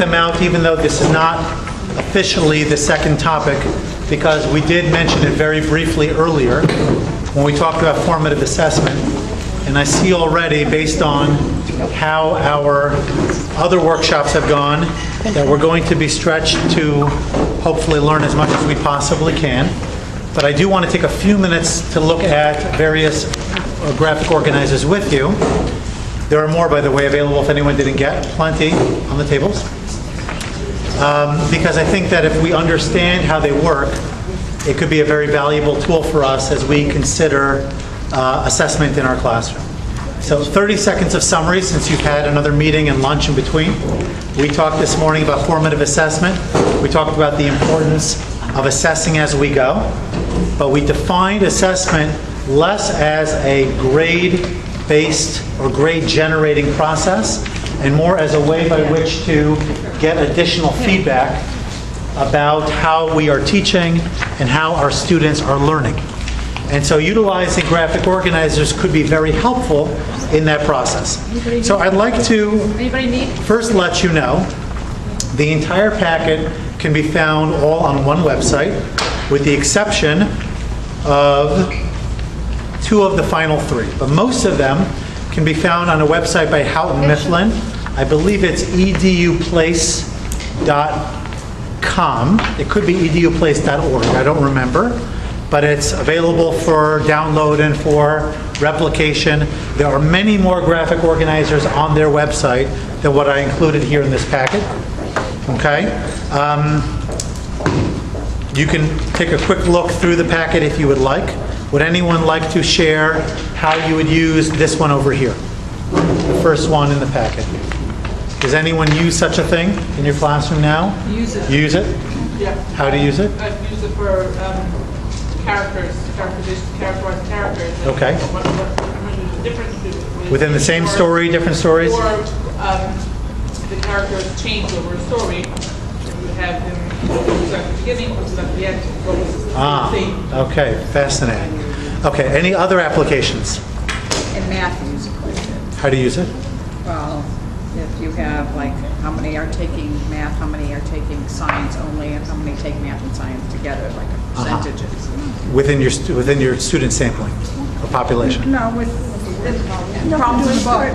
them out, even though this is not officially the second topic, because we did mention it very briefly earlier when we talked about formative assessment. And I see already, based on how our other workshops have gone, that we're going to be stretched to hopefully learn as much as we possibly can. But I do want to take a few minutes to look at various graphic organizers with you. There are more, by the way, available if anyone didn't get. Plenty on the tables. Because I think that if we understand how they work, it could be a very valuable tool for us as we consider assessment in our classroom. So 30 seconds of summary, since you've had another meeting and lunch in between. We talked this morning about formative assessment. We talked about the importance of assessing as we go. But we defined assessment less as a grade-based or grade-generating process, and more as a way by which to get additional feedback about how we are teaching and how our students are learning. And so utilizing graphic organizers could be very helpful in that process. So I'd like to first let you know the entire packet can be found all on one website, with the exception of 2 of the final 3. But most of them can be found on a website by Houghton Mifflin. I believe it's eduplace.com. It could be eduplace.org. I don't remember. But it's available for download and for replication. There are many more graphic organizers on their website than what I included here in this packet. Okay? You can take a quick look through the packet if you would like. Would anyone like to share how you would use this one over here? The first one in the packet. Does anyone use such a thing in your classroom now? Use it. Use it? Yeah. How do you use it? I've used it for characters. Okay. What different within the same story, different stories? Or the characters change over a story. You have them what was at the beginning, what was at the end, what was the theme. Okay, fascinating. Okay, any other applications? In math, you use it quite a bit. How do you use it? Well, if you have like how many are taking math, how many are taking science only, and how many take math and science together, like percentages. Within your student sampling or population? No, with problems in the book.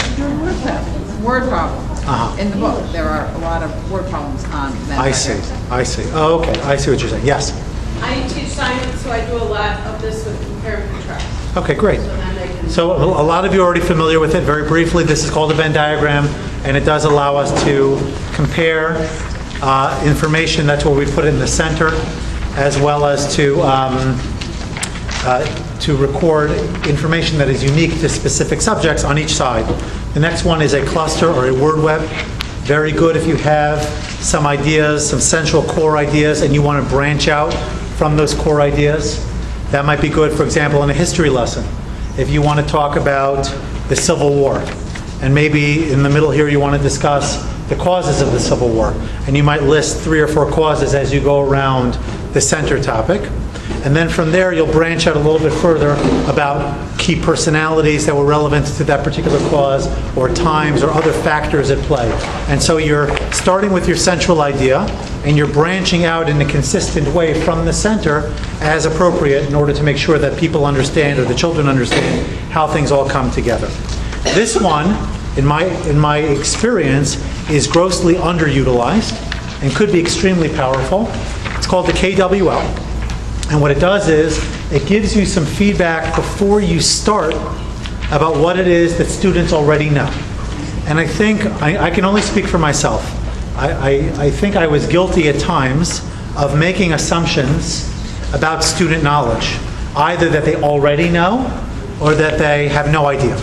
Word problems. In the book, there are a lot of word problems on Venn I see. Oh, okay. I see what you're saying. Yes. I teach science, so I do a lot of this with compare and contrast. Okay, great. So a lot of you are already familiar with it. Very briefly, this is called a Venn diagram, and it does allow us to compare information. That's where we put it in the center, as well as to record information that is unique to specific subjects on each side. The next one is a cluster or a word web. Very good if you have some ideas, some central core ideas, and you want to branch out from those core ideas. That might be good, for example, in a history lesson. If you want to talk about the Civil War, and maybe in the middle here you want to discuss the causes of the Civil War, and you might list 3 or 4 causes as you go around the center topic. And then from there, you'll branch out a little bit further about key personalities that were relevant to that particular cause, or times, or other factors at play. And so you're starting with your central idea, and you're branching out in a consistent way from the center as appropriate in order to make sure that people understand, or the children understand, how things all come together. This one, in my experience, is grossly underutilized and could be extremely powerful. It's called the KWL. And what it does is, it gives you some feedback before you start about what it is that students already know. And I think, I can only speak for myself, I think I was guilty at times of making assumptions about student knowledge, either that they already know or that they have no idea.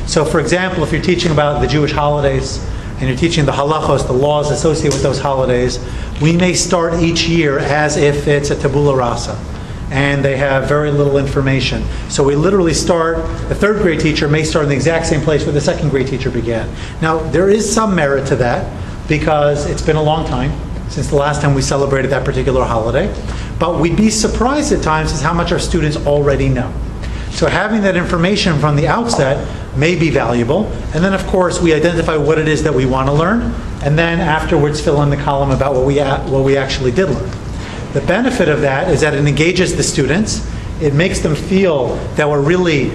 So for example, if you're teaching about the Jewish holidays, and you're teaching the halachos, the laws associated with those holidays, we may start each year as if it's a tabula rasa, and they have very little information. So we literally start, the 3rd grade teacher may start in the exact same place where the 2nd grade teacher began. Now, there is some merit to that, because it's been a long time since the last time we celebrated that particular holiday. But we'd be surprised at times as how much our students already know. So having that information from the outset may be valuable. And then, of course, we identify what it is that we want to learn, and then afterwards fill in the column about what we actually did learn. The benefit of that is that it engages the students. It makes them feel that we're really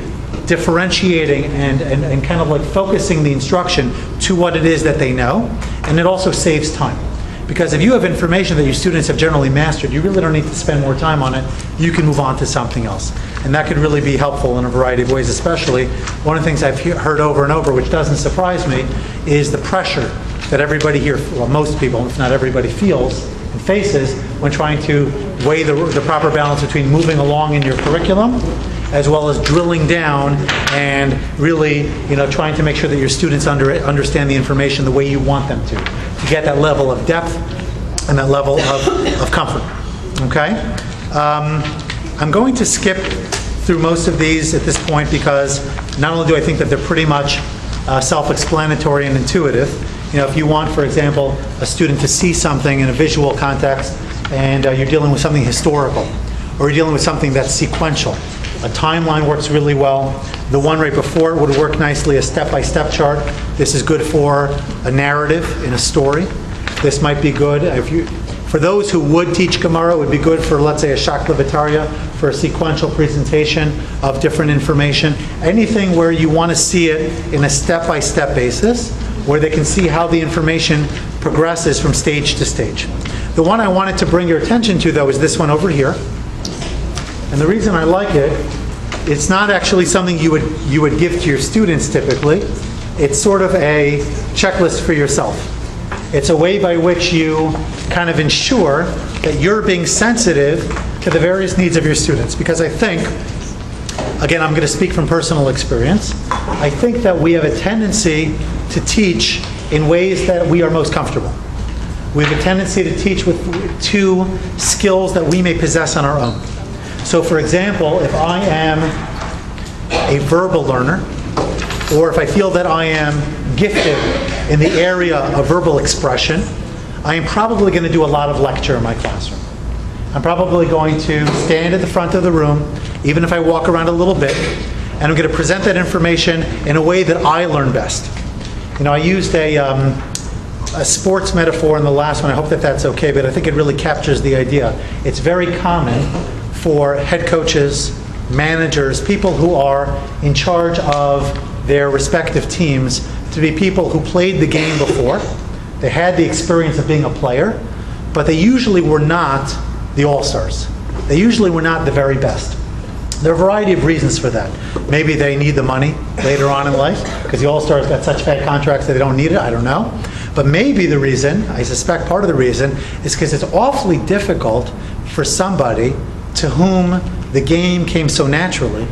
differentiating and kind of like focusing the instruction to what it is that they know, and it also saves time. Because if you have information that your students have generally mastered, you really don't need to spend more time on it. You can move on to something else. And that could really be helpful in a variety of ways, especially one of the things I've heard over and over, which doesn't surprise me, is the pressure that everybody here, well, most people, if not everybody, feels and faces when trying to weigh the proper balance between moving along in your curriculum as well as drilling down and really, trying to make sure that your students understand the information the way you want them to get that level of depth and that level of comfort. Okay? I'm going to skip through most of these at this point because not only do I think that they're pretty much self-explanatory and intuitive. If you want, for example, a student to see something in a visual context and you're dealing with something historical or you're dealing with something that's sequential, a timeline works really well. The one right before it would work nicely, a step-by-step chart. This is good for a narrative in a story. This might be good for those who would teach Gemara. It would be good for, let's say, a Shaklavitaria, for a sequential presentation of different information. Anything where you want to see it in a step-by-step basis, where they can see how the information progresses from stage to stage. The one I wanted to bring your attention to, though, is this one over here. And the reason I like it, it's not actually something you would give to your students typically. It's sort of a checklist for yourself. It's a way by which you kind of ensure that you're being sensitive to the various needs of your students. Because I think, again, I'm going to speak from personal experience, I think that we have a tendency to teach in ways that we are most comfortable. We have a tendency to teach with two skills that we may possess on our own. So, for example, if I am a verbal learner, or if I feel that I am gifted in the area of verbal expression, I am probably going to do a lot of lecture in my classroom. I'm probably going to stand at the front of the room, even if I walk around a little bit, and I'm going to present that information in a way that I learn best. I used a sports metaphor in the last one. I hope that that's okay, but I think it really captures the idea. It's very common for head coaches, managers, people who are in charge of their respective teams to be people who played the game before. They had the experience of being a player, but they usually were not the all-stars. They usually were not the very best. There are a variety of reasons for that. Maybe they need the money later on in life because the all-stars got such bad contracts that they don't need it. I don't know. But maybe the reason, I suspect part of the reason, is because it's awfully difficult for somebody to whom the game came so naturally,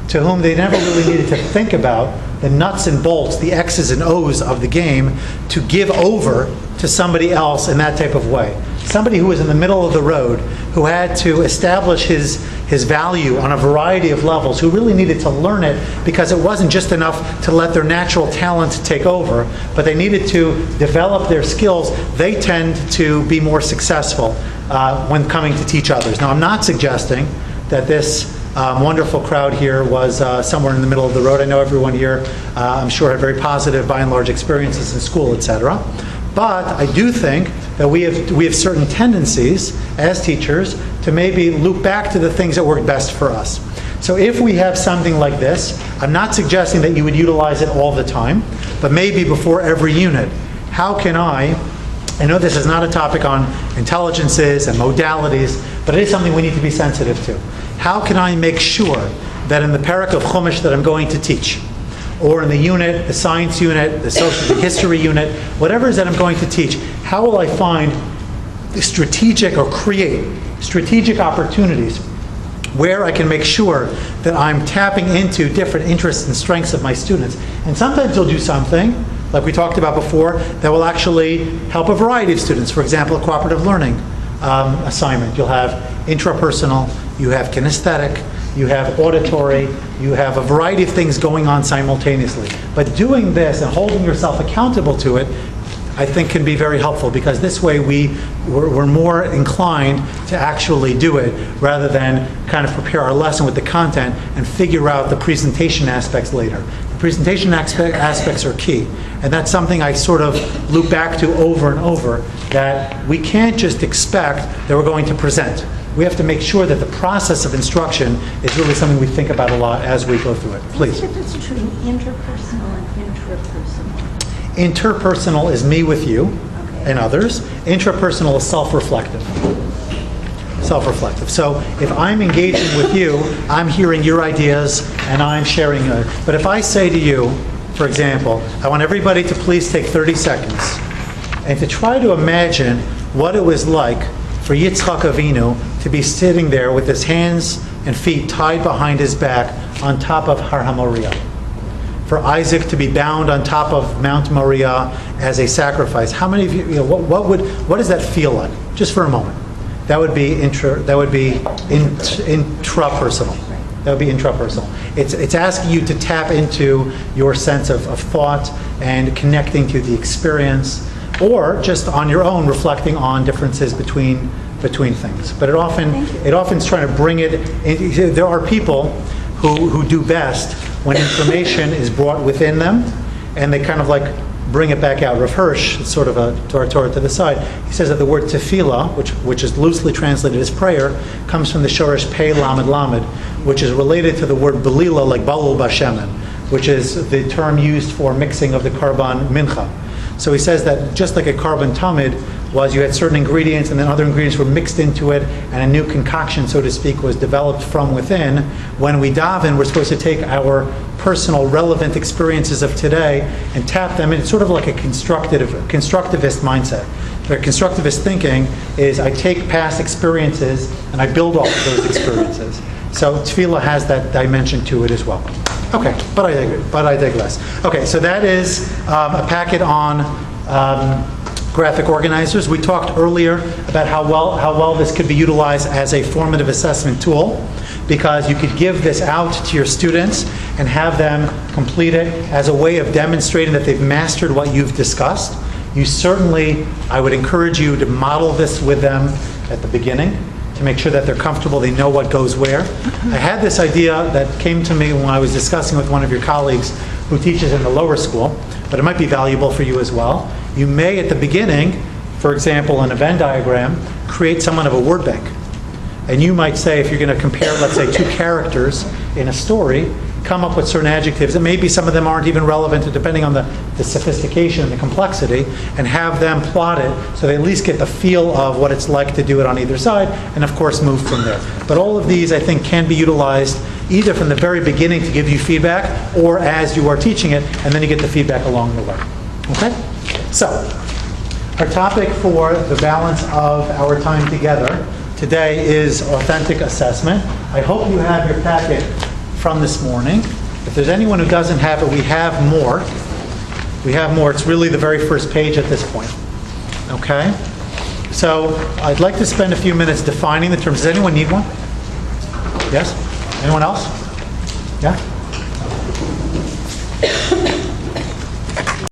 to whom they never really needed to think about the nuts and bolts, the X's and O's of the game, to give over to somebody else in that type of way. Somebody who was in the middle of the road, who had to establish his value on a variety of levels, who really needed to learn it because it wasn't just enough to let their natural talent take over, but they needed to develop their skills. They tend to be more successful when coming to teach others. Now, I'm not suggesting that this wonderful crowd here was somewhere in the middle of the road. I know everyone here, I'm sure, had very positive, by and large, experiences in school, etc. But I do think that we have certain tendencies as teachers to maybe loop back to the things that work best for us. So if we have something like this, I'm not suggesting that you would utilize it all the time, but maybe before every unit, how can I know this is not a topic on intelligences and modalities, but it is something we need to be sensitive to. How can I make sure that in the parak of Chumash that I'm going to teach, or in the unit, the science unit, the social, the history unit, whatever it is that I'm going to teach, how will I find strategic or create strategic opportunities where I can make sure that I'm tapping into different interests and strengths of my students. And sometimes you'll do something, like we talked about before, that will actually help a variety of students. For example, a cooperative learning assignment. You'll have intrapersonal, you have kinesthetic, you have auditory, you have a variety of things going on simultaneously. But doing this and holding yourself accountable to it, I think can be very helpful, because this way we're more inclined to actually do it rather than kind of prepare our lesson with the content and figure out the presentation aspects later. The presentation aspects are key, and that's something I sort of loop back to over and over, that we can't just expect that we're going to present. We have to make sure that the process of instruction is really something we think about a lot as we go through it. Please. What's the difference between interpersonal and intrapersonal? Interpersonal is me with you and others. Intrapersonal is self-reflective. Self-reflective. So if I'm engaging with you, I'm hearing your ideas and I'm sharing yours. But if I say to you, for example, I want everybody to please take 30 seconds and to try to imagine what it was like for Yitzchak Avinu to be sitting there with his hands and feet tied behind his back on top of Har HaMoriah. For Isaac to be bound on top of Mount Moriah as a sacrifice. How many of you, what does that feel like? Just for a moment. That would be intrapersonal. That would be intrapersonal. It's asking you to tap into your sense of thought and connecting to the experience, or just on your own reflecting on differences between things. But it often is trying to bring it in. There are people who do best when information is brought within them and they kind of like bring it back out. Rav Hirsch, it's sort of a Torah to the side, he says that the word tefillah, which is loosely translated as prayer, comes from the shoresh pei lamed lamed, which is related to the word belila, like balul bashemen, which is the term used for mixing of the karban mincha. So he says that just like a karban tamid was, you had certain ingredients and then other ingredients were mixed into it and a new concoction, so to speak, was developed from within. When we daven, we're supposed to take our personal relevant experiences of today and tap them in. It's sort of like a constructivist mindset. The constructivist thinking is I take past experiences and I build off of those experiences. So tefillah has that dimension to it as well. Okay, but I digress. Okay, so that is a packet on graphic organizers. We talked earlier about how well this could be utilized as a formative assessment tool, because you could give this out to your students and have them complete it as a way of demonstrating that they've mastered what you've discussed. You certainly, I would encourage you to model this with them at the beginning to make sure that they're comfortable, they know what goes where. I had this idea that came to me when I was discussing with one of your colleagues who teaches in the lower school, but it might be valuable for you as well. You may, at the beginning, for example, in a Venn diagram, create somewhat of a word bank. And you might say, if you're going to compare, let's say, two characters in a story, come up with certain adjectives, and maybe some of them aren't even relevant, depending on the sophistication and the complexity, and have them plot it so they at least get the feel of what it's like to do it on either side, and of course move from there. But all of these, I think, can be utilized either from the very beginning to give you feedback, or as you are teaching it, and then you get the feedback along the way. Okay? So, our topic for the balance of our time together today is authentic assessment. I hope you have your packet from this morning. If there's anyone who doesn't have it, we have more. We have more. It's really the very first page at this point. Okay? So I'd like to spend a few minutes defining the terms. Does anyone need one? Yes? Anyone else? Yeah?